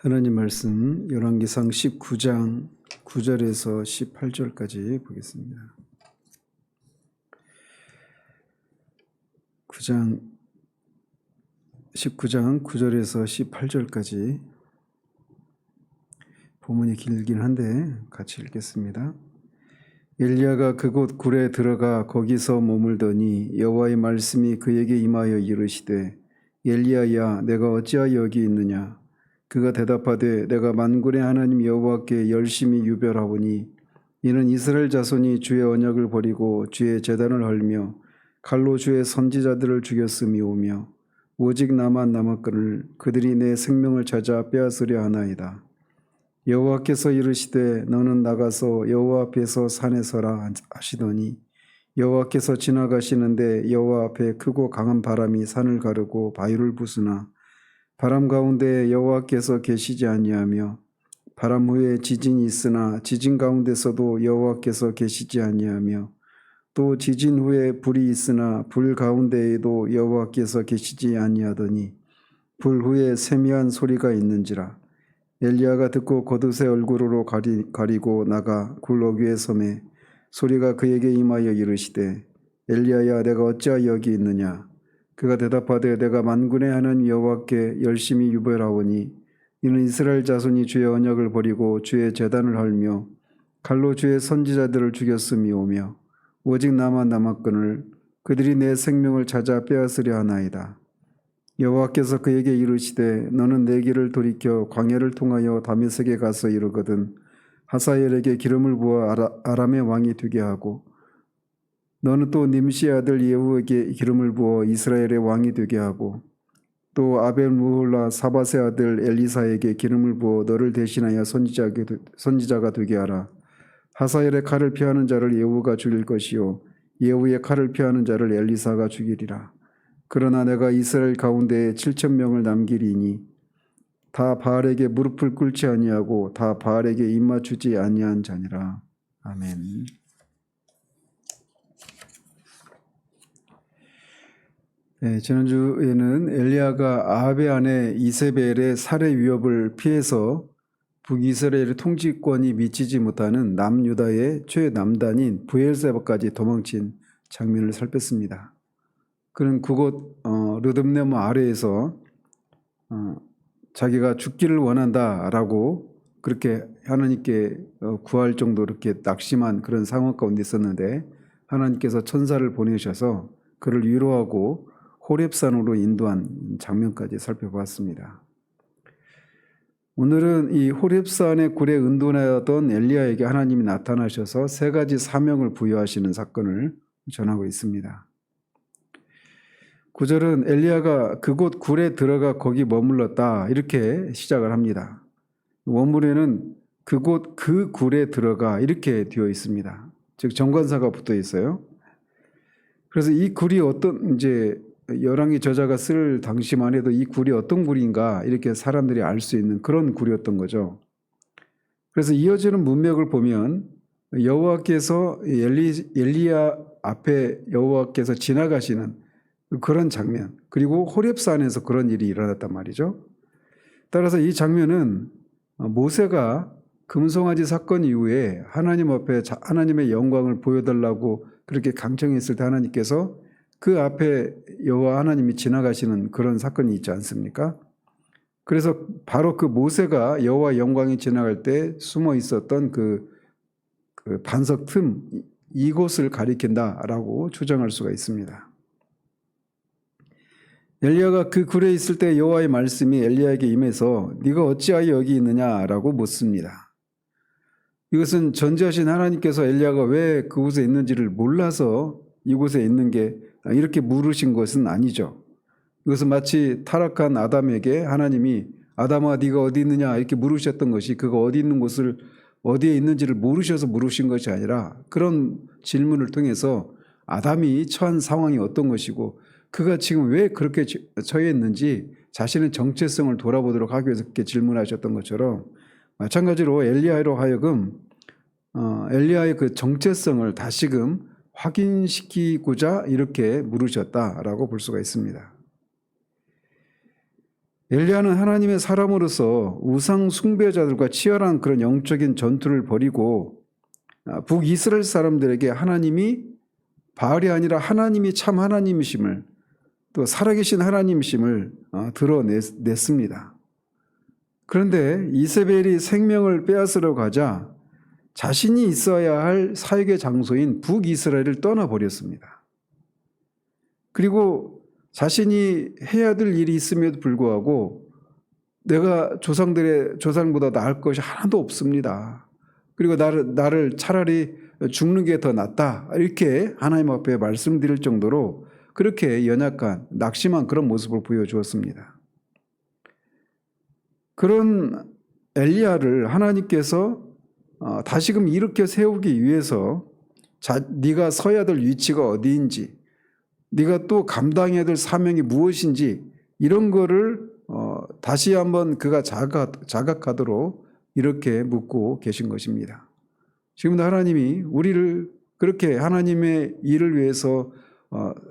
하나님 말씀 열왕기상 19장 9절에서 18절까지 보겠습니다. 19장 9절에서 18절까지 본문이 길긴 한데 같이 읽겠습니다. 엘리야가 그곳 굴에 들어가 거기서 머물더니 여호와의 말씀이 그에게 임하여 이르시되 엘리야야 내가 어찌하여 여기 있느냐. 그가 대답하되 내가 만군의 하나님 여호와께 열심히 유별하오니 이는 이스라엘 자손이 주의 언약을 버리고 주의 제단을 헐며 칼로 주의 선지자들을 죽였음이오며 오직 나만 남았거늘 그들이 내 생명을 찾아 빼앗으려 하나이다. 여호와께서 이르시되 너는 나가서 여호와 앞에서 산에 서라 하시더니 여호와께서 지나가시는데 여호와 앞에 크고 강한 바람이 산을 가르고 바위를 부수나 바람 가운데 여호와께서 계시지 아니하며 바람 후에 지진이 있으나 지진 가운데서도 여호와께서 계시지 아니하며 또 지진 후에 불이 있으나 불 가운데에도 여호와께서 계시지 아니하더니 불 후에 세미한 소리가 있는지라. 엘리야가 듣고 겉옷의 얼굴으로 가리고 나가 굴 어귀에 섬에 소리가 그에게 임하여 이르시되 엘리야야 내가 어찌하여 여기 있느냐. 그가 대답하되 내가 만군의 하나님 여호와께 열심히 유별하오니 이는 이스라엘 자손이 주의 언약을 버리고 주의 제단을 헐며 칼로 주의 선지자들을 죽였음이오며 오직 나만 남았거늘 그들이 내 생명을 찾아 빼앗으려 하나이다. 여호와께서 그에게 이르시되 너는 내 길을 돌이켜 광야를 통하여 다메섹에 가서 이르거든 하사엘에게 기름을 부어 아람의 왕이 되게 하고 너는 또 님시의 아들 예후에게 기름을 부어 이스라엘의 왕이 되게 하고 또 아벨 무홀라 사밧의 아들 엘리사에게 기름을 부어 너를 대신하여 선지자가 되게 하라. 하사엘의 칼을 피하는 자를 예후가 죽일 것이요 예후의 칼을 피하는 자를 엘리사가 죽이리라. 그러나 내가 이스라엘 가운데에 7,000명을 남기리니 다 바알에게 무릎을 꿇지 아니하고 다 바알에게 입맞추지 아니한 자니라. 아멘. 네, 지난주에는 엘리야가 아합의 아내 이세벨의 살해 위협을 피해서 북이스라엘의 통치권이 미치지 못하는 남유다의 최남단인 브엘세바까지 도망친 장면을 살폈습니다. 그는 그곳 르듭네모 아래에서 자기가 죽기를 원한다라고 그렇게 하나님께 구할 정도로 이렇게 낙심한 그런 상황 가운데 있었는데 하나님께서 천사를 보내셔서 그를 위로하고 호렙산으로 인도한 장면까지 살펴봤습니다. 오늘은 이 호렙산의 굴에 은둔하던 엘리야에게 하나님이 나타나셔서 세 가지 사명을 부여하시는 사건을 전하고 있습니다. 9절은 엘리야가 그곳 굴에 들어가 거기 머물렀다 이렇게 시작을 합니다. 원문에는 그곳 그 굴에 들어가 이렇게 되어 있습니다. 즉 정관사가 붙어 있어요. 그래서 이 굴이 어떤 이제 열왕기 저자가 쓸 당시만 해도 이 굴이 어떤 굴인가 이렇게 사람들이 알 수 있는 그런 굴이었던 거죠. 그래서 이어지는 문맥을 보면 여호와께서 엘리야 앞에 여호와께서 지나가시는 그런 장면, 그리고 호렙산에서 그런 일이 일어났단 말이죠. 따라서 이 장면은 모세가 금송아지 사건 이후에 하나님 앞에 하나님의 영광을 보여달라고 그렇게 강청했을 때 하나님께서 그 앞에 여호와 하나님이 지나가시는 그런 사건이 있지 않습니까? 그래서 바로 그 모세가 여호와 영광이 지나갈 때 숨어 있었던 그 반석 틈 이곳을 가리킨다라고 추정할 수가 있습니다. 엘리야가 그 굴에 있을 때 여호와의 말씀이 엘리야에게 임해서 네가 어찌하여 여기 있느냐라고 묻습니다. 이것은 전지하신 하나님께서 엘리야가 왜 그곳에 있는지를 몰라서 이곳에 있는 게 이렇게 물으신 것은 아니죠. 이것은 마치 타락한 아담에게 하나님이 아담아 네가 어디 있느냐 이렇게 물으셨던 것이 그가 어디 있는 곳을 어디에 있는지를 모르셔서 물으신 것이 아니라 그런 질문을 통해서 아담이 처한 상황이 어떤 것이고 그가 지금 왜 그렇게 처해 있는지 자신의 정체성을 돌아보도록 하기 위해서 그렇게 질문하셨던 것처럼 마찬가지로 엘리야로 하여금 엘리야의 그 정체성을 다시금 확인시키고자 이렇게 물으셨다라고 볼 수가 있습니다. 엘리야는 하나님의 사람으로서 우상 숭배자들과 치열한 그런 영적인 전투를 벌이고 북이스라엘 사람들에게 하나님이 바알이 아니라 하나님이 참 하나님이심을, 또 살아계신 하나님이심을 드러냈습니다. 그런데 이세벨이 생명을 빼앗으려고 하자 자신이 있어야 할 사역의 장소인 북이스라엘을 떠나버렸습니다. 그리고 자신이 해야 될 일이 있음에도 불구하고 내가 조상보다 나을 것이 하나도 없습니다. 그리고 나를 차라리 죽는 게 더 낫다, 이렇게 하나님 앞에 말씀드릴 정도로 그렇게 연약한, 낙심한 그런 모습을 보여주었습니다. 그런 엘리야를 하나님께서 다시금 일으켜 세우기 위해서 네가 서야 될 위치가 어디인지, 네가 또 감당해야 될 사명이 무엇인지, 이런 거를 다시 한번 그가 자각하도록 이렇게 묻고 계신 것입니다. 지금도 하나님이 우리를 그렇게 하나님의 일을 위해서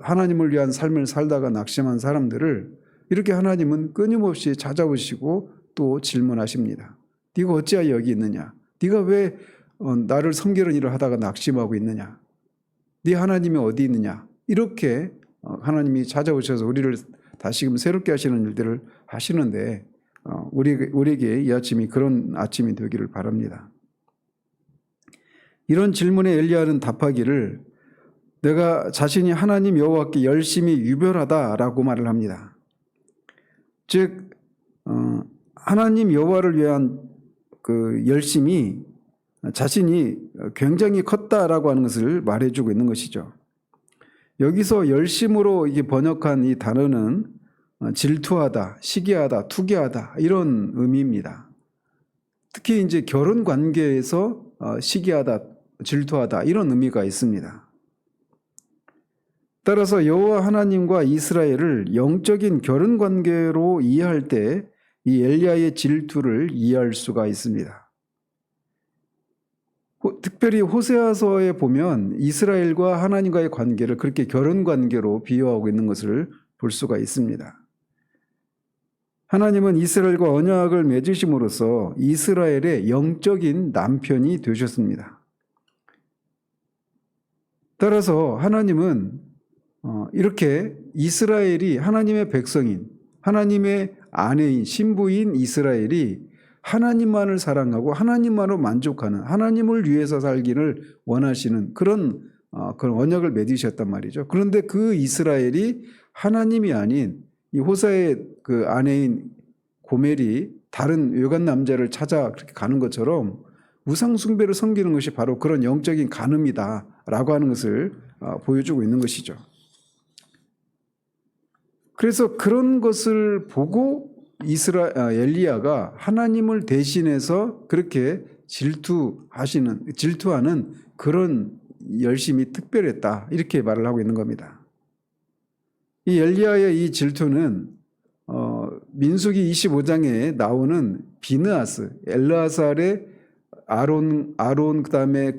하나님을 위한 삶을 살다가 낙심한 사람들을 이렇게 하나님은 끊임없이 찾아오시고 또 질문하십니다. 네가 어찌하여 여기 있느냐? 네가 왜 나를 섬기는 일을 하다가 낙심하고 있느냐? 네 하나님이 어디 있느냐? 이렇게 하나님이 찾아오셔서 우리를 다시금 새롭게 하시는 일들을 하시는데 우리에게 이 아침이 그런 아침이 되기를 바랍니다. 이런 질문에 엘리야는 답하기를 내가 자신이 하나님 여호와께 열심히 유별하다라고 말을 합니다. 즉 하나님 여호와를 위한 그 열심이 자신이 굉장히 컸다라고 하는 것을 말해주고 있는 것이죠. 여기서 열심으로 이게 번역한 이 단어는 질투하다, 시기하다, 투기하다, 이런 의미입니다. 특히 이제 결혼 관계에서 시기하다, 질투하다, 이런 의미가 있습니다. 따라서 여호와 하나님과 이스라엘을 영적인 결혼 관계로 이해할 때 이 엘리야의 질투를 이해할 수가 있습니다. 특별히 호세아서에 보면 이스라엘과 하나님과의 관계를 그렇게 결혼 관계로 비유하고 있는 것을 볼 수가 있습니다. 하나님은 이스라엘과 언약을 맺으심으로써 이스라엘의 영적인 남편이 되셨습니다. 따라서 하나님은 이렇게 이스라엘이 하나님의 백성인, 하나님의 아내인, 신부인 이스라엘이 하나님만을 사랑하고 하나님만으로 만족하는, 하나님을 위해서 살기를 원하시는 그런 언약을 맺으셨단 말이죠. 그런데 그 이스라엘이 하나님이 아닌 이 호사의 그 아내인 고멜이 다른 외간 남자를 찾아 그렇게 가는 것처럼 우상 숭배를 섬기는 것이 바로 그런 영적인 간음이다라고 하는 것을 보여주고 있는 것이죠. 그래서 그런 것을 보고 엘리야가 하나님을 대신해서 그렇게 질투하는 그런 열심이 특별했다, 이렇게 말을 하고 있는 겁니다. 이 엘리야의 이 질투는 민수기 25장에 나오는 비느하스, 엘르아살의 아론 그다음에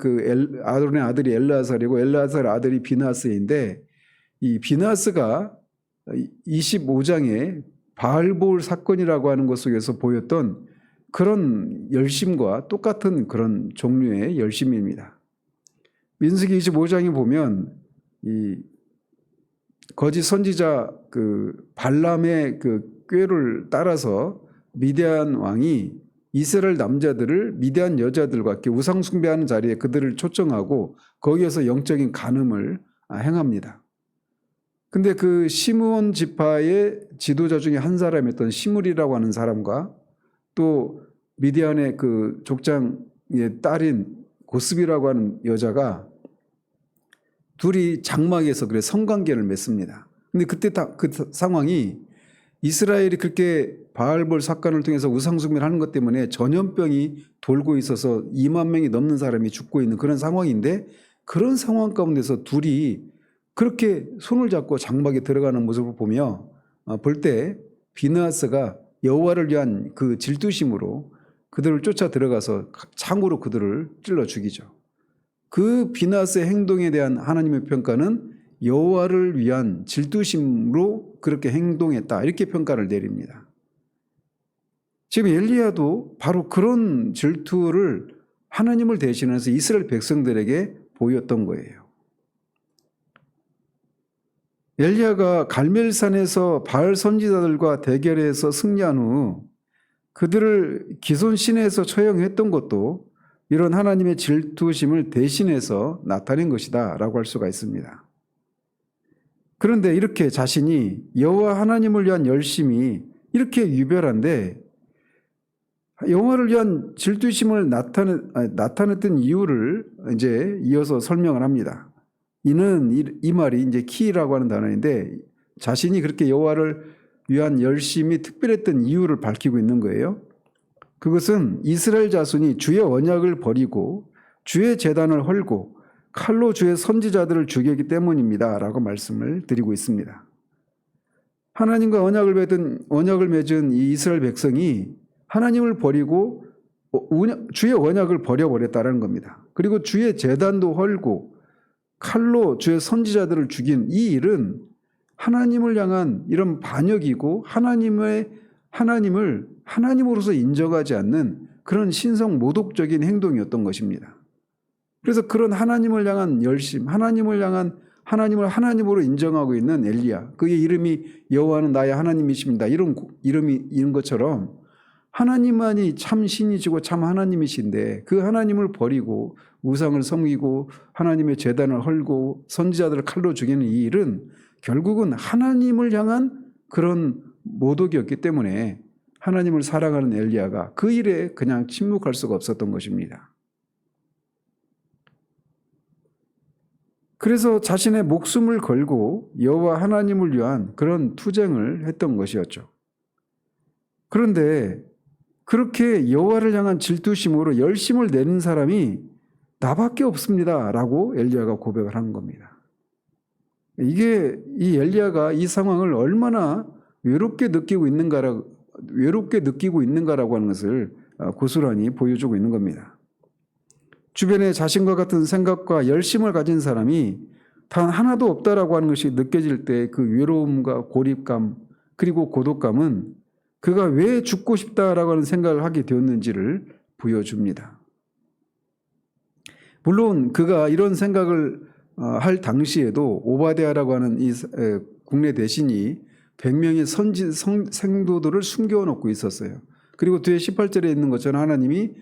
아론의 아들이 엘르아살이고 엘르아살의 아들이 비느하스인데, 이 비느하스가 25장에 바알볼 사건이라고 하는 것 속에서 보였던 그런 열심과 똑같은 그런 종류의 열심입니다. 민수기 25장에 보면 이 거짓 선지자 발람의 꾀를 따라서 미디안 왕이 이스라엘 남자들을 미디안 여자들과 이렇게 우상 숭배하는 자리에 그들을 초청하고 거기에서 영적인 간음을 행합니다. 근데 그 시므온 지파의 지도자 중에 한 사람이었던 시므리라고 하는 사람과 또 미디안의 그 족장의 딸인 고스비라고 하는 여자가 둘이 장막에서 성관계를 맺습니다. 근데 그때 그 상황이 이스라엘이 그렇게 바알볼 사건을 통해서 우상숭배를 하는 것 때문에 전염병이 돌고 있어서 2만 명이 넘는 사람이 죽고 있는 그런 상황인데, 그런 상황 가운데서 둘이 그렇게 손을 잡고 장막에 들어가는 모습을 보며 볼 때 비느하스가 여호와를 위한 그 질투심으로 그들을 쫓아 들어가서 창으로 그들을 찔러 죽이죠. 그 비느하스의 행동에 대한 하나님의 평가는 여호와를 위한 질투심으로 그렇게 행동했다, 이렇게 평가를 내립니다. 지금 엘리야도 바로 그런 질투를 하나님을 대신해서 이스라엘 백성들에게 보였던 거예요. 엘리야가 갈멜산에서 바알 선지자들과 대결해서 승리한 후 그들을 기손 시내에서 처형했던 것도 이런 하나님의 질투심을 대신해서 나타낸 것이다 라고 할 수가 있습니다. 그런데 이렇게 자신이 여호와 하나님을 위한 열심이 이렇게 유별한데 여호와를 위한 질투심을 나타냈던 이유를 이제 이어서 설명을 합니다. 이는 이 말이 이제 키라고 하는 단어인데 자신이 그렇게 여호와를 위한 열심이 특별했던 이유를 밝히고 있는 거예요. 그것은 이스라엘 자손이 주의 언약을 버리고 주의 제단을 헐고 칼로 주의 선지자들을 죽였기 때문입니다 라고 말씀을 드리고 있습니다. 하나님과 언약을 맺은 이 이스라엘 백성이 하나님을 버리고 주의 언약을 버려버렸다는 겁니다. 그리고 주의 제단도 헐고 칼로 주의 선지자들을 죽인 이 일은 하나님을 향한 이런 반역이고 하나님을 하나님으로서 인정하지 않는 그런 신성 모독적인 행동이었던 것입니다. 그래서 그런 하나님을 향한 열심, 하나님을 하나님으로 인정하고 있는 엘리야, 그의 이름이 여호와는 나의 하나님이십니다. 이런 것처럼 하나님만이 참 신이시고 참 하나님이신데 그 하나님을 버리고 우상을 섬기고 하나님의 제단을 헐고 선지자들을 칼로 죽이는 이 일은 결국은 하나님을 향한 그런 모독이었기 때문에 하나님을 사랑하는 엘리야가 그 일에 그냥 침묵할 수가 없었던 것입니다. 그래서 자신의 목숨을 걸고 여호와 하나님을 위한 그런 투쟁을 했던 것이었죠. 그런데 그렇게 여호와를 향한 질투심으로 열심을 내는 사람이 나밖에 없습니다 라고 엘리야가 고백을 하는 겁니다. 이게 이 엘리야가 이 상황을 얼마나 외롭게 느끼고 있는가라고 하는 것을 고스란히 보여주고 있는 겁니다. 주변에 자신과 같은 생각과 열심을 가진 사람이 단 하나도 없다라고 하는 것이 느껴질 때 그 외로움과 고립감 그리고 고독감은 그가 왜 죽고 싶다라고 하는 생각을 하게 되었는지를 보여줍니다. 물론 그가 이런 생각을 할 당시에도 오바댜라고 하는 이 국내 대신이 100명의 생도들을 숨겨놓고 있었어요. 그리고 뒤에 18절에 있는 것처럼 하나님이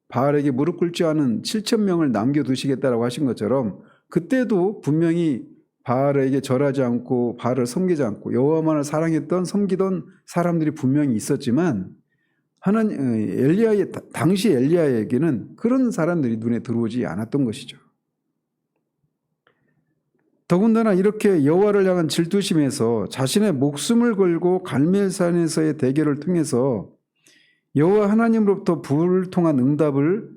바알에게 무릎 꿇지 않은 7,000명을 남겨두시겠다라고 하신 것처럼 그때도 분명히 바알에게 절하지 않고 바알을 섬기지 않고 여호와만을 사랑했던 섬기던 사람들이 분명히 있었지만 당시 엘리야에게는 그런 사람들이 눈에 들어오지 않았던 것이죠. 더군다나 이렇게 여호와를 향한 질투심에서 자신의 목숨을 걸고 갈멜산에서의 대결을 통해서 여호와 하나님으로부터 불을 통한 응답을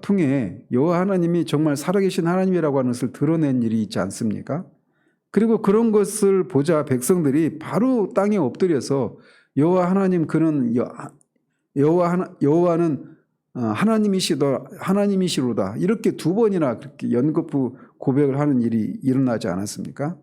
통해 여호와 하나님이 정말 살아계신 하나님이라고 하는 것을 드러낸 일이 있지 않습니까? 그리고 그런 것을 보자 백성들이 바로 땅에 엎드려서 여호와 하나님 그는 여호와는 하나님이시로다 이렇게 두 번이나 그렇게 연거푸 고백을 하는 일이 일어나지 않았습니까?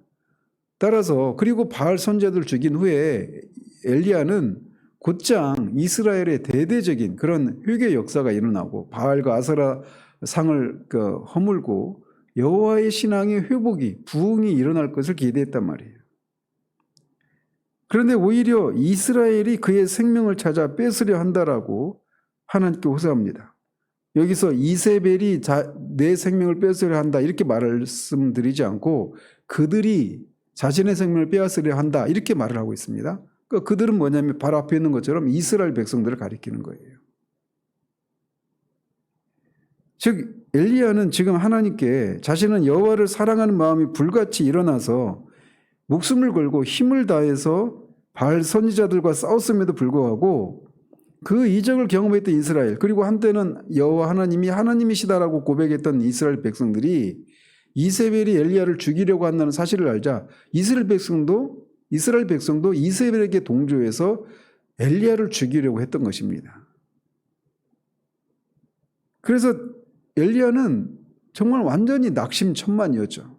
따라서 그리고 바알 선지자들 죽인 후에 엘리야는 곧장 이스라엘의 대대적인 그런 회개 역사가 일어나고 바알과 아세라 상을 허물고 여호와의 신앙의 회복이 부흥이 일어날 것을 기대했단 말이에요. 그런데 오히려 이스라엘이 그의 생명을 찾아 뺏으려 한다라고 하나님께 호소합니다. 여기서 이세벨이 내 생명을 뺏으려 한다 이렇게 말씀드리지 않고 그들이 자신의 생명을 빼앗으려 한다 이렇게 말을 하고 있습니다. 그러니까 그들은 뭐냐면 바로 앞에 있는 것처럼 이스라엘 백성들을 가리키는 거예요. 즉 엘리야는 지금 하나님께 자신은 여호와를 사랑하는 마음이 불같이 일어나서 목숨을 걸고 힘을 다해서 바알 선지자들과 싸웠음에도 불구하고 그 이적을 경험했던 이스라엘 그리고 한때는 여호와 하나님이 하나님이시다라고 고백했던 이스라엘 백성들이 이세벨이 엘리야를 죽이려고 한다는 사실을 알자 이스라엘 백성도 이세벨에게 동조해서 엘리야를 죽이려고 했던 것입니다. 그래서 엘리야는 정말 완전히 낙심천만이었죠.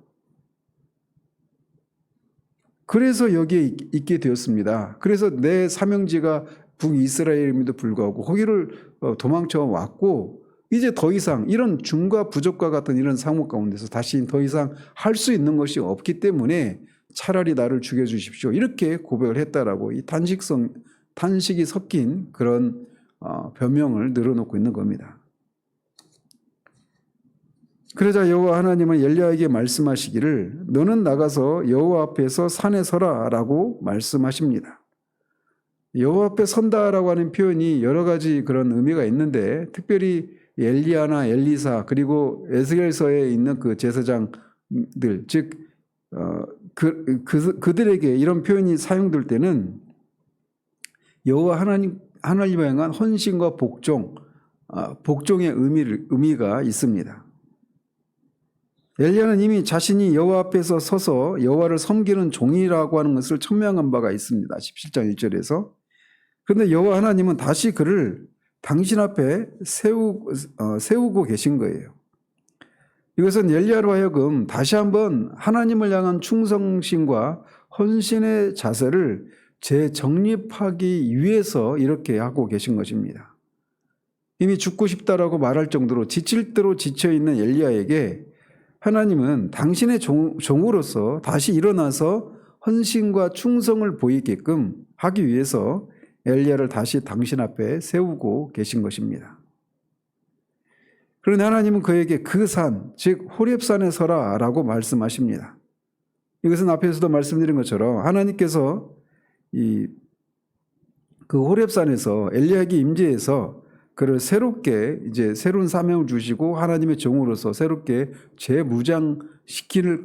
그래서 여기에 있게 되었습니다. 그래서 내 사명지가 북이스라엘임에도 불구하고 거기를 도망쳐 왔고 이제 더 이상 이런 중과 부족과 같은 이런 상황 가운데서 다시 더 이상 할 수 있는 것이 없기 때문에 차라리 나를 죽여주십시오. 이렇게 고백을 했다라고 이 탄식이 섞인 그런 변명을 늘어놓고 있는 겁니다. 그러자 여호와 하나님은 엘리야에게 말씀하시기를 너는 나가서 여호와 앞에서 산에 서라라고 말씀하십니다. 여호와 앞에 선다라고 하는 표현이 여러 가지 그런 의미가 있는데 특별히 엘리야나 엘리사 그리고 에스겔서에 있는 그 제사장들 즉 그들에게 이런 표현이 사용될 때는 여호와 하나님을 향한 헌신과 복종의 의미가 있습니다. 엘리야는 이미 자신이 여호와 앞에서 서서 여호와를 섬기는 종이라고 하는 것을 천명한 바가 있습니다. 17장 1절에서. 그런데 여호와 하나님은 다시 그를 당신 앞에 세우고 계신 거예요. 이것은 엘리야로 하여금 다시 한번 하나님을 향한 충성심과 헌신의 자세를 재정립하기 위해서 이렇게 하고 계신 것입니다. 이미 죽고 싶다라고 말할 정도로 지칠 대로 지쳐있는 엘리야에게 하나님은 당신의 종으로서 다시 일어나서 헌신과 충성을 보이게끔 하기 위해서 엘리야를 다시 당신 앞에 세우고 계신 것입니다. 그런데 하나님은 그에게 그 산, 즉 호렙산에 서라라고 말씀하십니다. 이것은 앞에서도 말씀드린 것처럼 하나님께서 그 호렙산에서 엘리야에게 임재해서 그를 새롭게 이제 새로운 사명을 주시고 하나님의 종으로서 새롭게 재무장시키실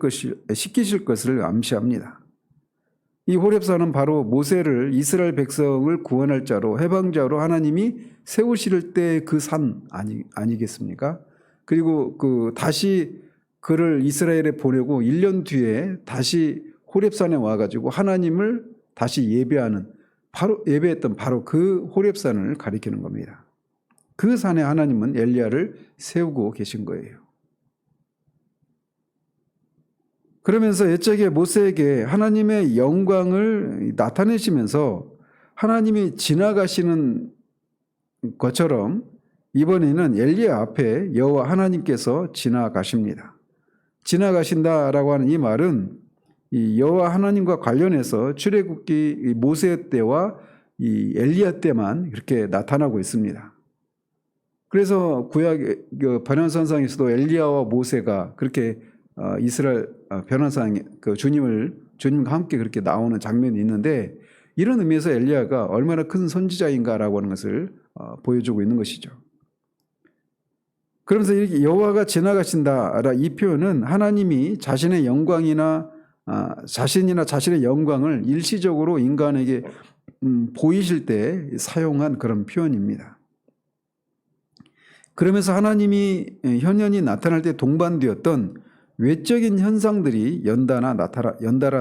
것을 암시합니다. 이 호렙산은 바로 모세를 이스라엘 백성을 구원할 자로 해방자로 하나님이 세우실 때 그 산 아니겠습니까? 그리고 다시 그를 이스라엘에 보내고 1년 뒤에 다시 호렙산에 와가지고 하나님을 다시 예배했던 바로 그 호렙산을 가리키는 겁니다. 그 산에 하나님은 엘리야를 세우고 계신 거예요. 그러면서 옛적에 모세에게 하나님의 영광을 나타내시면서 하나님이 지나가시는 것처럼 이번에는 엘리야 앞에 여호와 하나님께서 지나가십니다. 지나가신다라고 하는 이 말은 이 여호와 하나님과 관련해서 출애굽기 모세 때와 이 엘리야 때만 이렇게 나타나고 있습니다. 그래서 구약 변환선상에서도 엘리야와 모세가 그렇게 이스라엘 변환상 주님과 함께 그렇게 나오는 장면이 있는데 이런 의미에서 엘리야가 얼마나 큰 선지자인가라고 하는 것을 보여주고 있는 것이죠. 그러면서 이렇게 여호와가 지나가신다 이 표현은 하나님이 자신의 영광이나 자신의 영광을 일시적으로 인간에게 보이실 때 사용한 그런 표현입니다. 그러면서 하나님이 현현히 나타날 때 동반되었던 외적인 현상들이 연달아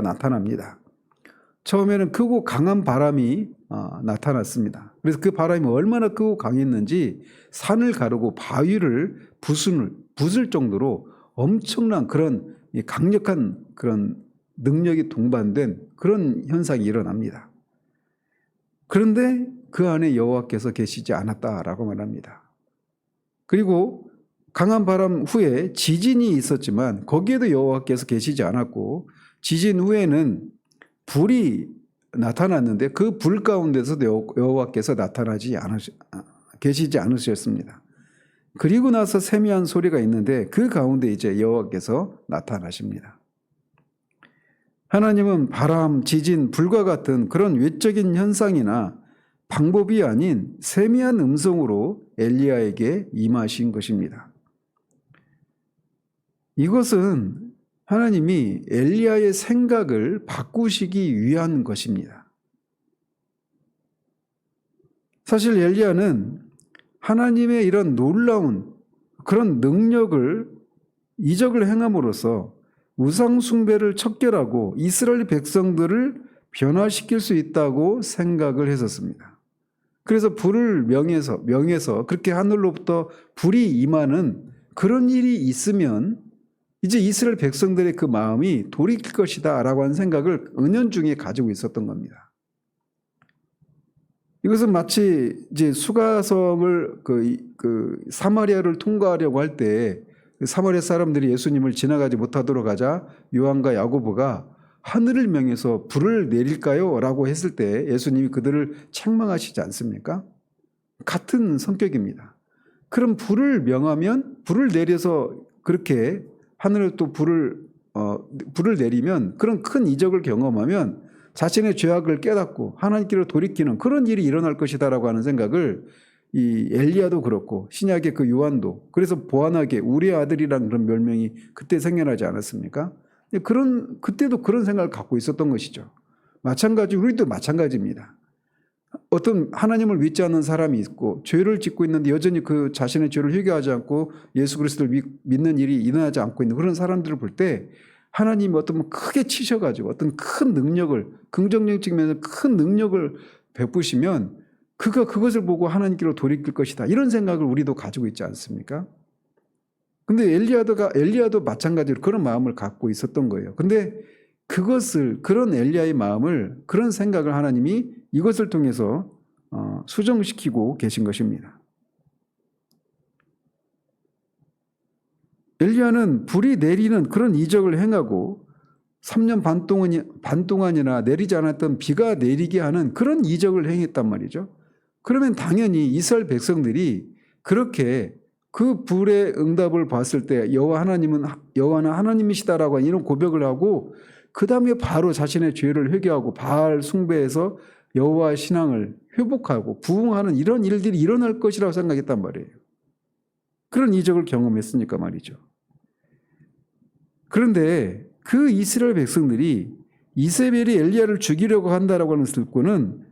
나타납니다. 처음에는 크고 강한 바람이 나타났습니다. 그래서 그 바람이 얼마나 크고 강했는지 산을 가르고 바위를 부술 정도로 엄청난 그런 강력한 그런 능력이 동반된 그런 현상이 일어납니다. 그런데 그 안에 여호와께서 계시지 않았다라고 말합니다. 그리고 강한 바람 후에 지진이 있었지만 거기에도 여호와께서 계시지 않았고 지진 후에는 불이 나타났는데 그 불 가운데서도 여호와께서 계시지 않으셨습니다. 그리고 나서 세미한 소리가 있는데 그 가운데 이제 여호와께서 나타나십니다. 하나님은 바람, 지진, 불과 같은 그런 외적인 현상이나 방법이 아닌 세미한 음성으로 엘리야에게 임하신 것입니다. 이것은 하나님이 엘리야의 생각을 바꾸시기 위한 것입니다. 사실 엘리야는 하나님의 이런 놀라운 그런 이적을 행함으로써 우상 숭배를 척결하고 이스라엘 백성들을 변화시킬 수 있다고 생각을 했었습니다. 그래서 불을 명해서 그렇게 하늘로부터 불이 임하는 그런 일이 있으면 이제 이스라엘 백성들의 그 마음이 돌이킬 것이다 라고 하는 생각을 은연중에 가지고 있었던 겁니다. 이것은 마치 이제 수가성을 그 사마리아를 통과하려고 할 때 그 사마리아 사람들이 예수님을 지나가지 못하도록 하자 요한과 야고보가 하늘을 명해서 불을 내릴까요? 라고 했을 때 예수님이 그들을 책망하시지 않습니까? 같은 성격입니다. 그럼 불을 명하면 불을 내려서 그렇게 하늘에 또 불을 내리면 그런 큰 이적을 경험하면 자신의 죄악을 깨닫고 하나님께로 돌이키는 그런 일이 일어날 것이다라고 하는 생각을 이 엘리야도 그렇고 신약의 그 요한도 그래서 보완하게 우리의 아들이라는 그런 별명이 그때 생겨나지 않았습니까? 그때도 그런 생각을 갖고 있었던 것이죠. 마찬가지 우리도 마찬가지입니다. 어떤 하나님을 믿지 않는 사람이 있고 죄를 짓고 있는데 여전히 그 자신의 죄를 회개하지 않고 예수 그리스도를 믿는 일이 일어나지 않고 있는 그런 사람들을 볼 때 하나님이 어떤 크게 치셔가지고 어떤 큰 능력을 긍정적인 측면에서 큰 능력을 베푸시면 그가 그것을 보고 하나님께로 돌이킬 것이다. 이런 생각을 우리도 가지고 있지 않습니까? 근데 엘리야도 마찬가지로 그런 마음을 갖고 있었던 거예요. 근데 그런 엘리야의 마음을 그런 생각을 하나님이 이것을 통해서 수정시키고 계신 것입니다. 엘리야는 불이 내리는 그런 이적을 행하고 3년 반 동안이나 내리지 않았던 비가 내리게 하는 그런 이적을 행했단 말이죠. 그러면 당연히 이스라엘 백성들이 그렇게 그 불의 응답을 봤을 때 여호와는 하나님이시다라고 이런 고백을 하고 그 다음에 바로 자신의 죄를 회개하고 바알 숭배해서 여호와의 신앙을 회복하고 부흥하는 이런 일들이 일어날 것이라고 생각했단 말이에요. 그런 이적을 경험했으니까 말이죠. 그런데 그 이스라엘 백성들이 이세벨이 엘리야를 죽이려고 한다라고 하는 것을 듣고는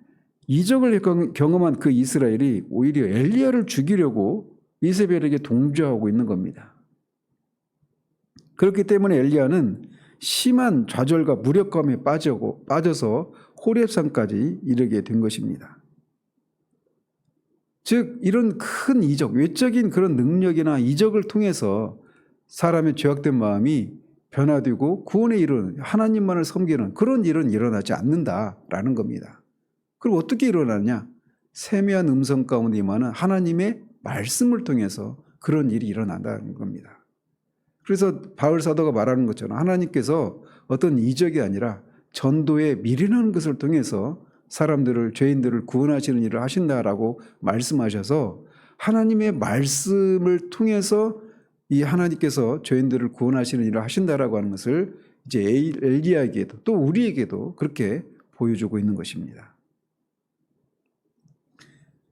이적을 경험한 그 이스라엘이 오히려 엘리야를 죽이려고 이세벨에게 동조하고 있는 겁니다. 그렇기 때문에 엘리야는 심한 좌절과 무력감에 빠져서 호렙산까지 이르게 된 것입니다. 즉 이런 큰 이적, 외적인 그런 능력이나 이적을 통해서 사람의 죄악된 마음이 변화되고 구원에 이르는 하나님만을 섬기는 그런 일은 일어나지 않는다라는 겁니다. 그럼 어떻게 일어나냐? 세미한 음성 가운데 임하는 하나님의 말씀을 통해서 그런 일이 일어난다는 겁니다. 그래서 바울 사도가 말하는 것처럼 하나님께서 어떤 이적이 아니라 전도에 미련한 것을 통해서 사람들을 죄인들을 구원하시는 일을 하신다라고 말씀하셔서 하나님의 말씀을 통해서 이 하나님께서 죄인들을 구원하시는 일을 하신다라고 하는 것을 이제 엘리야에게도 또 우리에게도 그렇게 보여주고 있는 것입니다.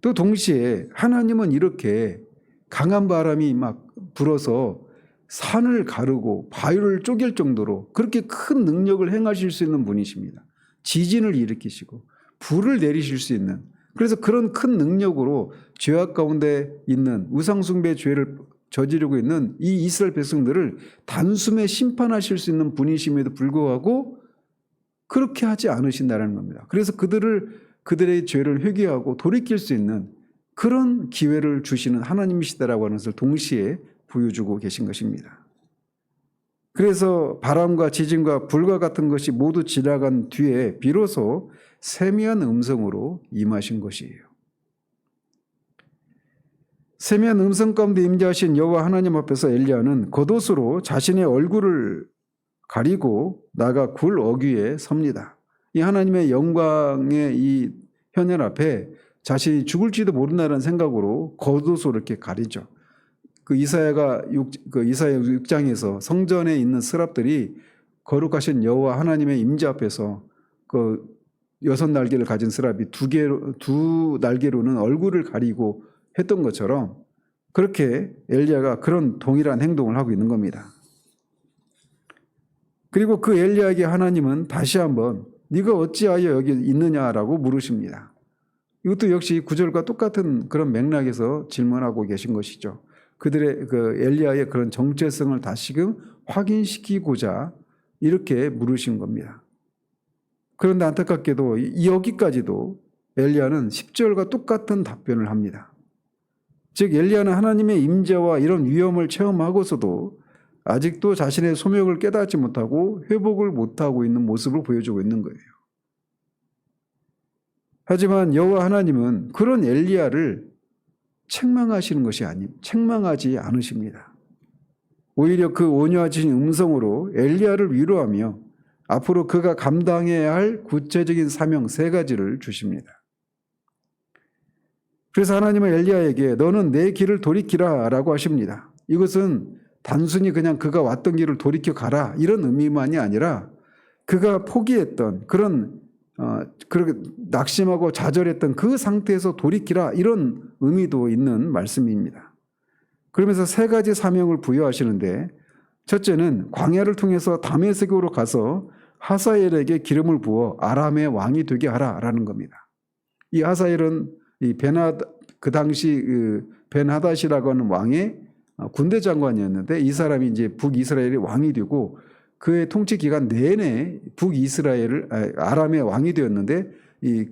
또 동시에 하나님은 이렇게 강한 바람이 막 불어서 산을 가르고 바위를 쪼갤 정도로 그렇게 큰 능력을 행하실 수 있는 분이십니다. 지진을 일으키시고 불을 내리실 수 있는 그래서 그런 큰 능력으로 죄악 가운데 있는 우상숭배 죄를 저지르고 있는 이 이스라엘 백성들을 단숨에 심판하실 수 있는 분이심에도 불구하고 그렇게 하지 않으신다는 겁니다. 그래서 그들의 죄를 회개하고 돌이킬 수 있는 그런 기회를 주시는 하나님이시다라고 하는 것을 동시에 보여주고 계신 것입니다. 그래서 바람과 지진과 불과 같은 것이 모두 지나간 뒤에 비로소 세미한 음성으로 임하신 것이에요. 세미한 음성 가운데 임재하신 여호와 하나님 앞에서 엘리야는 겉옷으로 자신의 얼굴을 가리고 나가 굴 어귀에 섭니다. 이 하나님의 영광의 이 현현 앞에 자신이 죽을지도 모른다는 생각으로 겉옷으로 이렇게 가리죠. 이사야 6장에서 성전에 있는 스랍들이 거룩하신 여호와 하나님의 임재 앞에서 그 6날개를 가진 스랍이 두 날개로는 얼굴을 가리고 했던 것처럼 그렇게 엘리야가 그런 동일한 행동을 하고 있는 겁니다. 그리고 그 엘리야에게 하나님은 다시 한번 네가 어찌하여 여기 있느냐라고 물으십니다. 이것도 역시 9절과 똑같은 그런 맥락에서 질문하고 계신 것이죠. 그들의 엘리야의 그런 정체성을 다시금 확인시키고자 이렇게 물으신 겁니다. 그런데 안타깝게도 여기까지도 엘리야는 10절과 똑같은 답변을 합니다. 즉 엘리야는 하나님의 임재와 이런 위험을 체험하고서도 아직도 자신의 소명을 깨닫지 못하고 회복을 못하고 있는 모습을 보여주고 있는 거예요. 하지만 여호와 하나님은 그런 엘리야를 책망하지 않으십니다. 오히려 그 온유하신 음성으로 엘리야를 위로하며 앞으로 그가 감당해야 할 구체적인 사명 3가지를 주십니다. 그래서 하나님은 엘리야에게 너는 내 길을 돌이키라 라고 하십니다. 이것은 단순히 그냥 그가 왔던 길을 돌이켜 가라 이런 의미만이 아니라 그가 포기했던 그런 낙심하고 좌절했던 그 상태에서 돌이키라 이런 의미도 있는 말씀입니다. 그러면서 3가지 사명을 부여하시는데 첫째는 광야를 통해서 다메섹으로 가서 하사엘에게 기름을 부어 아람의 왕이 되게 하라라는 겁니다. 이 하사엘은 그 당시 벤하닷이라고 하는 왕의 군대 장관이었는데 이 사람이 이제 북이스라엘의 왕이 되고 그의 통치 기간 내내 아람의 왕이 되었는데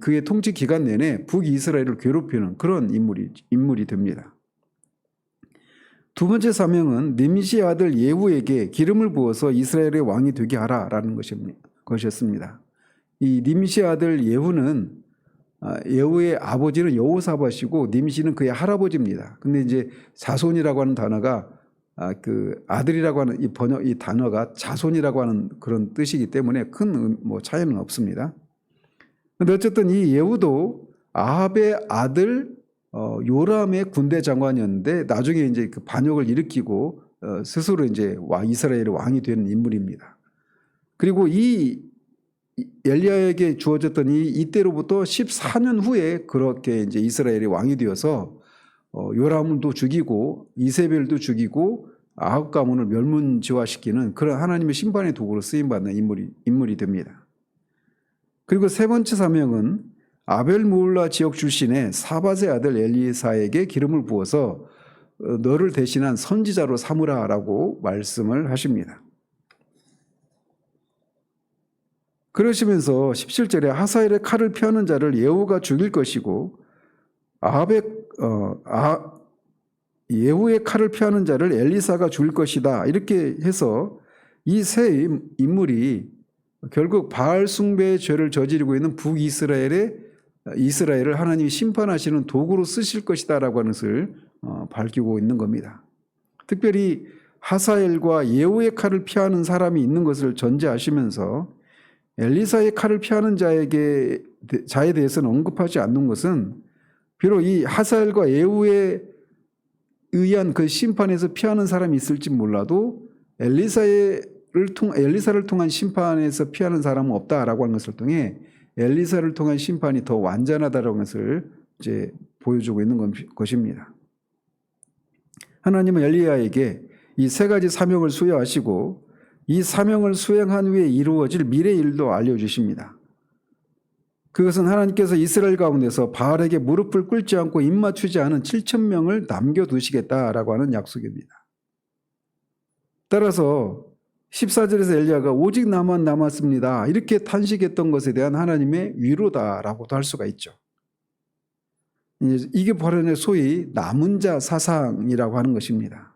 그의 통치 기간 내내 북이스라엘을 괴롭히는 그런 인물이 됩니다. 2번째 사명은 nim시 아들 예후에게 기름을 부어서 이스라엘의 왕이 되게 하라라는 것이었습니다. 이 nim시 아들 예후는 예후의 아버지는 여호사밧이고 nim시는 그의 할아버지입니다. 근데 이제 자손이라고 하는 단어가 그 아들이라고 하는 이 단어가 자손이라고 하는 그런 뜻이기 때문에 큰 차이는 없습니다. 근데 어쨌든 이 예후도 아합의 아들 요람의 군대 장관이었는데 나중에 이제 그 반역을 일으키고 스스로 이제 이스라엘의 왕이 되는 인물입니다. 그리고 이 엘리야에게 주어졌던 이때로부터 14년 후에 그렇게 이제 이스라엘의 왕이 되어서 요람도 죽이고 이세벨도 죽이고 아합 가문을 멸문지화시키는 그런 하나님의 심판의 도구로 쓰임받는 인물이 됩니다. 그리고 3번째 사명은 아벨무올라 지역 출신의 사밧의 아들 엘리사에게 기름을 부어서 너를 대신한 선지자로 삼으라라고 말씀을 하십니다. 그러시면서 17절에 하사엘의 칼을 펴는 자를 예후가 죽일 것이고 예후의 칼을 피하는 자를 엘리사가 죽일 것이다. 이렇게 해서 이 세 인물이 결국 바알 숭배의 죄를 저지르고 있는 이스라엘을 하나님이 심판하시는 도구로 쓰실 것이다라고 하는 것을 밝히고 있는 겁니다. 특별히 하사엘과 예후의 칼을 피하는 사람이 있는 것을 전제하시면서 엘리사의 칼을 피하는 자에 대해서는 언급하지 않는 것은 비록 이 하사엘과 예후에 의한 그 심판에서 피하는 사람이 있을지 몰라도 엘리사를 통한 심판에서 피하는 사람은 없다라고 하는 것을 통해 엘리사를 통한 심판이 더 완전하다라는 것을 이제 보여주고 있는 것입니다. 하나님은 엘리야에게 이 3가지 사명을 수여하시고 이 사명을 수행한 후에 이루어질 미래 일도 알려주십니다. 그것은 하나님께서 이스라엘 가운데서 바알에게 무릎을 꿇지 않고 입맞추지 않은 7,000명을 남겨두시겠다라고 하는 약속입니다. 따라서 14절에서 엘리야가 오직 나만 남았습니다. 이렇게 탄식했던 것에 대한 하나님의 위로다라고도 할 수가 있죠. 이게 바로 소위 남은 자 사상이라고 하는 것입니다.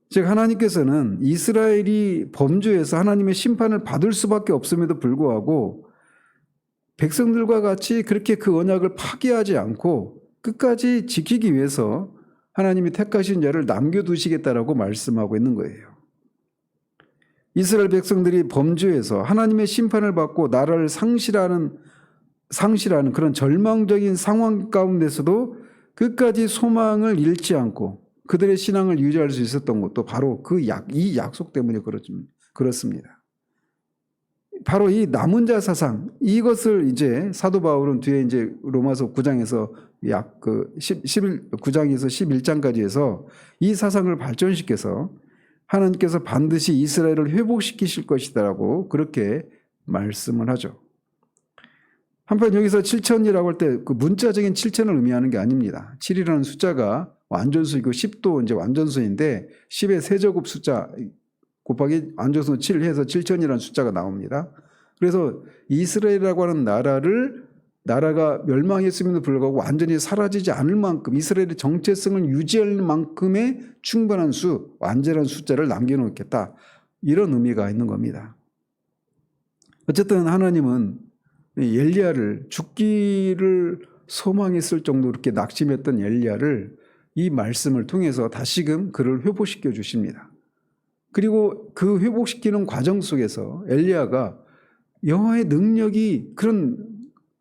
즉 하나님께서는 이스라엘이 범죄해서 하나님의 심판을 받을 수밖에 없음에도 불구하고 백성들과 같이 그렇게 그 언약을 파기하지 않고 끝까지 지키기 위해서 하나님이 택하신 자를 남겨두시겠다라고 말씀하고 있는 거예요. 이스라엘 백성들이 범죄해서 하나님의 심판을 받고 나라를 상실하는 그런 절망적인 상황 가운데서도 끝까지 소망을 잃지 않고 그들의 신앙을 유지할 수 있었던 것도 바로 이 약속 때문에 그렇습니다. 바로 이 남은 자 사상, 이것을 이제 사도 바울은 뒤에 이제 로마서 9장에서 9장에서 11장까지 해서 이 사상을 발전시켜서 하나님께서 반드시 이스라엘을 회복시키실 것이다라고 그렇게 말씀을 하죠. 한편 여기서 7천이라고 할 때 그 문자적인 7천을 의미하는 게 아닙니다. 7이라는 숫자가 완전수이고 10도 이제 완전수인데 10의 세제곱 숫자 곱하기 완전수 7 해서 7천이라는 숫자가 나옵니다. 그래서 이스라엘이라고 하는 나라가 멸망했음에도 불구하고 완전히 사라지지 않을 만큼 이스라엘의 정체성을 유지할 만큼의 충분한 완전한 숫자를 남겨놓겠다. 이런 의미가 있는 겁니다. 어쨌든 하나님은 엘리야를 죽기를 소망했을 정도로 이렇게 낙심했던 엘리야를 이 말씀을 통해서 다시금 그를 회복시켜 주십니다. 그리고 그 회복시키는 과정 속에서 엘리야가 여호와의 능력이 그런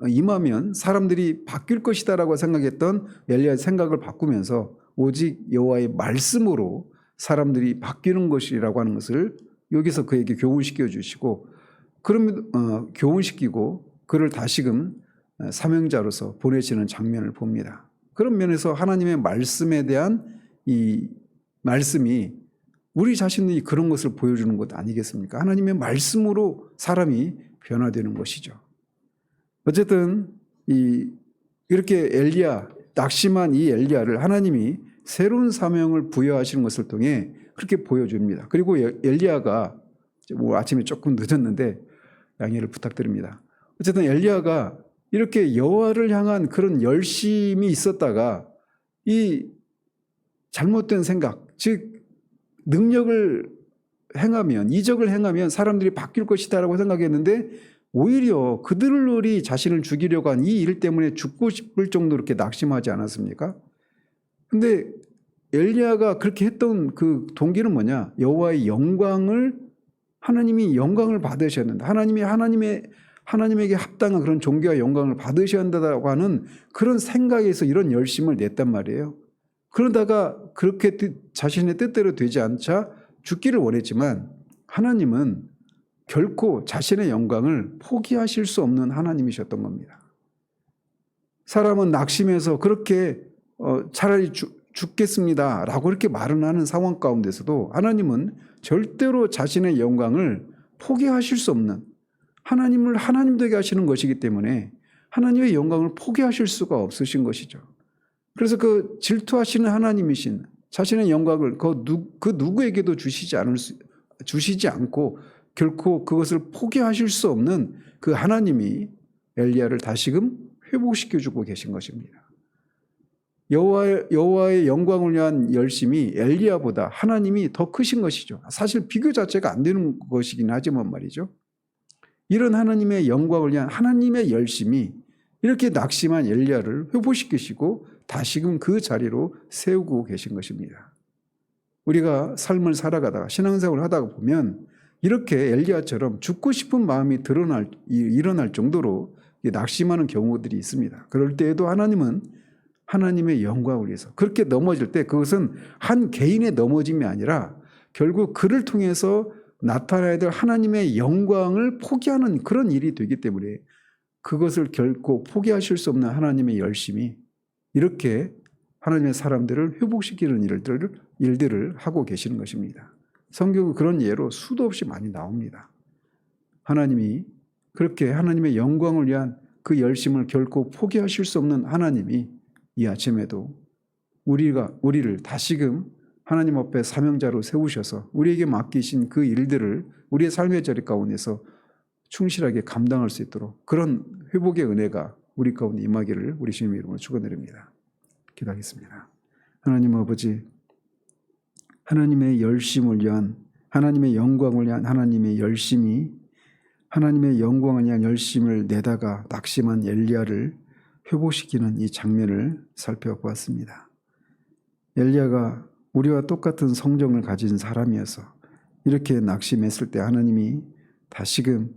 임하면 사람들이 바뀔 것이다라고 생각했던 엘리야의 생각을 바꾸면서 오직 여호와의 말씀으로 사람들이 바뀌는 것이라고 하는 것을 여기서 그에게 교훈시켜 주시고, 그러면 교훈시키고 그를 다시금 사명자로서 보내시는 장면을 봅니다. 그런 면에서 하나님의 말씀에 대한 이 말씀이 우리 자신이 그런 것을 보여주는 것 아니겠습니까? 하나님의 말씀으로 사람이 변화되는 것이죠. 어쨌든 이렇게 낙심한 이 엘리야를 하나님이 새로운 사명을 부여하시는 것을 통해 그렇게 보여줍니다. 그리고 엘리야가 아침에 조금 늦었는데 양해를 부탁드립니다. 어쨌든 엘리야가 이렇게 여호와를 향한 그런 열심이 있었다가 이 잘못된 생각, 즉 능력을 행하면, 이적을 행하면 사람들이 바뀔 것이다라고 생각했는데 오히려 그들이 자신을 죽이려고 한 이 일 때문에 죽고 싶을 정도로 이렇게 낙심하지 않았습니까? 근데 엘리야가 그렇게 했던 그 동기는 뭐냐? 여호와의 하나님이 영광을 받으셔야 된다. 하나님에게 합당한 그런 존귀와 영광을 받으셔야 한다고 하는 그런 생각에서 이런 열심을 냈단 말이에요. 그러다가 그렇게 자신의 뜻대로 되지 않자 죽기를 원했지만 하나님은 결코 자신의 영광을 포기하실 수 없는 하나님이셨던 겁니다. 사람은 낙심해서 그렇게 차라리 죽겠습니다라고 이렇게 말을 하는 상황 가운데서도 하나님은 절대로 자신의 영광을 포기하실 수 없는, 하나님을 하나님 되게 하시는 것이기 때문에 하나님의 영광을 포기하실 수가 없으신 것이죠. 그래서 그 질투하시는 하나님이신 자신의 영광을 그 누구에게도 주시지 않고 결코 그것을 포기하실 수 없는 그 하나님이 엘리야를 다시금 회복시켜주고 계신 것입니다. 여호와의 영광을 위한 열심이 엘리야보다 하나님이 더 크신 것이죠. 사실 비교 자체가 안 되는 것이긴 하지만 말이죠. 이런 하나님의 영광을 위한 하나님의 열심이 이렇게 낙심한 엘리야를 회복시키시고 다시금 그 자리로 세우고 계신 것입니다. 우리가 삶을 살아가다가 신앙생활을 하다가 보면 이렇게 엘리야처럼 죽고 싶은 마음이 일어날 정도로 낙심하는 경우들이 있습니다. 그럴 때에도 하나님은 하나님의 영광을 위해서 그렇게 넘어질 때 그것은 한 개인의 넘어짐이 아니라 결국 그를 통해서 나타나야 될 하나님의 영광을 포기하는 그런 일이 되기 때문에 그것을 결코 포기하실 수 없는 하나님의 열심이 이렇게 하나님의 사람들을 회복시키는 일들을 하고 계시는 것입니다. 성경은 그런 예로 수도 없이 많이 나옵니다. 하나님이 그렇게 하나님의 영광을 위한 그 열심을 결코 포기하실 수 없는 하나님이 이 아침에도 우리를 다시금 하나님 앞에 사명자로 세우셔서 우리에게 맡기신 그 일들을 우리의 삶의 자리 가운데서 충실하게 감당할 수 있도록 그런 회복의 은혜가 우리 가운데 임하기를 우리 주님의 이름으로 축원드립니다. 기도하겠습니다. 하나님 아버지, 하나님의 열심을 위한, 하나님의 영광을 위한 하나님의 열심이, 하나님의 영광을 위한 열심을 내다가 낙심한 엘리야를 회복시키는 이 장면을 살펴보았습니다. 엘리야가 우리와 똑같은 성정을 가진 사람이어서 이렇게 낙심했을 때 하나님이 다시금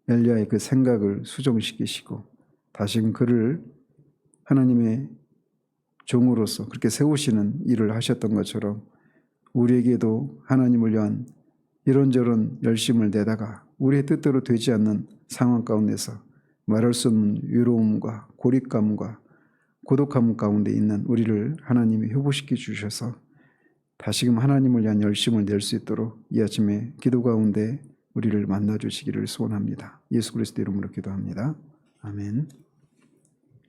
엘리야의 그 생각을 수정시키시고 다시금 그를 하나님의 종으로서 그렇게 세우시는 일을 하셨던 것처럼 우리에게도 하나님을 위한 이런저런 열심을 내다가 우리의 뜻대로 되지 않는 상황 가운데서 말할 수 없는 외로움과 고립감과 고독함 가운데 있는 우리를 하나님이 회복시켜 주셔서 다시금 하나님을 위한 열심을 낼 수 있도록 이 아침에 기도 가운데 우리를 만나 주시기를 소원합니다. 예수 그리스도 이름으로 기도합니다. 아멘.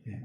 예.